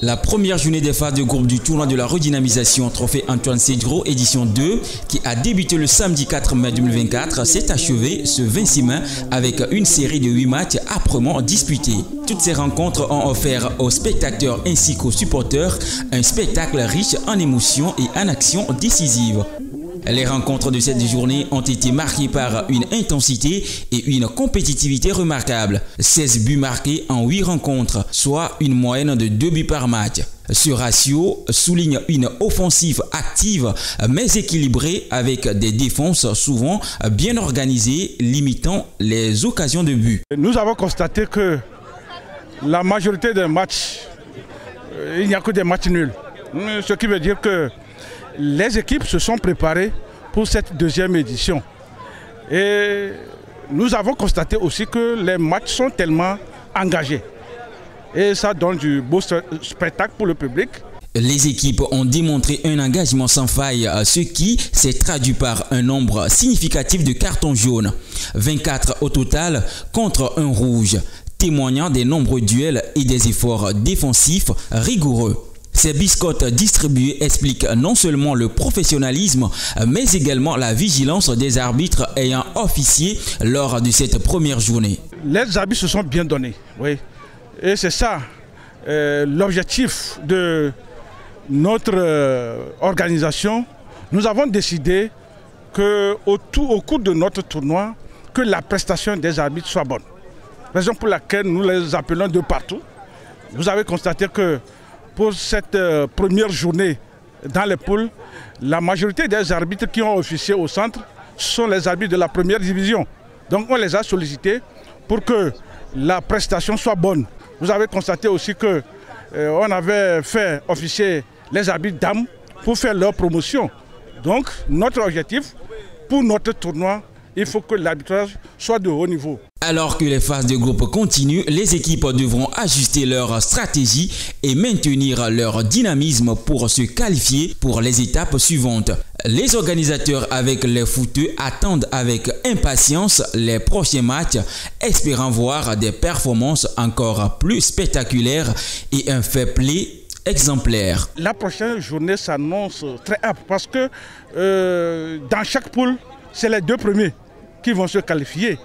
La première journée des phases de groupe du tournoi de la redynamisation Trophée Antoine Sedgro édition 2 qui a débuté le samedi 4 mai 2024 s'est achevée ce 26 mai avec une série de 8 matchs âprement disputés. Toutes ces rencontres ont offert aux spectateurs ainsi qu'aux supporters un spectacle riche en émotions et en actions décisives. Les rencontres de cette journée ont été marquées par une intensité et une compétitivité remarquables. 16 buts marqués en 8 rencontres, soit une moyenne de 2 buts par match. Ce ratio souligne une offensive active mais équilibrée avec des défenses souvent bien organisées, limitant les occasions de but. Nous avons constaté que la majorité des matchs, il n'y a que des matchs nuls. Ce qui veut dire que les équipes se sont préparées pour cette deuxième édition. Et nous avons constaté aussi que les matchs sont tellement engagés. Et ça donne du beau spectacle pour le public. Les équipes ont démontré un engagement sans faille, ce qui s'est traduit par un nombre significatif de cartons jaunes. 24 au total contre un rouge, témoignant des nombreux duels et des efforts défensifs rigoureux. Ces biscottes distribuées expliquent non seulement le professionnalisme, mais également la vigilance des arbitres ayant officié lors de cette première journée. Les arbitres se sont bien donnés, oui. Et c'est ça l'objectif de notre organisation. Nous avons décidé qu'au cours de notre tournoi, que la prestation des arbitres soit bonne. Raison pour laquelle nous les appelons de partout. Vous avez constaté que pour cette première journée dans les poules, la majorité des arbitres qui ont officié au centre sont les arbitres de la première division. Donc on les a sollicités pour que la prestation soit bonne. Vous avez constaté aussi qu'on avait fait officier les arbitres dames pour faire leur promotion. Donc notre objectif pour notre tournoi, il faut que l'arbitrage soit de haut niveau. Alors que les phases de groupe continuent, les équipes devront ajuster leur stratégie et maintenir leur dynamisme pour se qualifier pour les étapes suivantes. Les organisateurs avec les footeux attendent avec impatience les prochains matchs, espérant voir des performances encore plus spectaculaires et un fair play exemplaire. La prochaine journée s'annonce très âpre parce que dans chaque poule, c'est les 2 premiers qui vont se qualifier.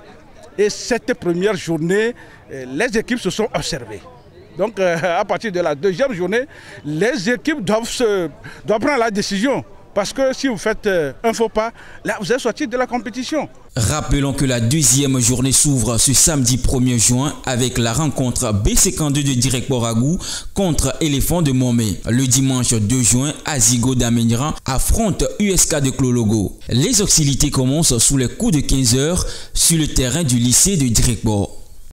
Et cette première journée, les équipes se sont observées. Donc à partir de la deuxième journée, les équipes doivent prendre la décision. Parce que si vous faites un faux pas, là vous êtes sorti de la compétition. Rappelons que la deuxième journée s'ouvre ce samedi 1er juin avec la rencontre B52 de Direct Boragou contre Éléphant de Momé. Le dimanche 2 juin, Azigo d'Amenran affronte USK de Clologo. Les hostilités commencent sous les coups de 15 h sur le terrain du lycée de Direct Bor.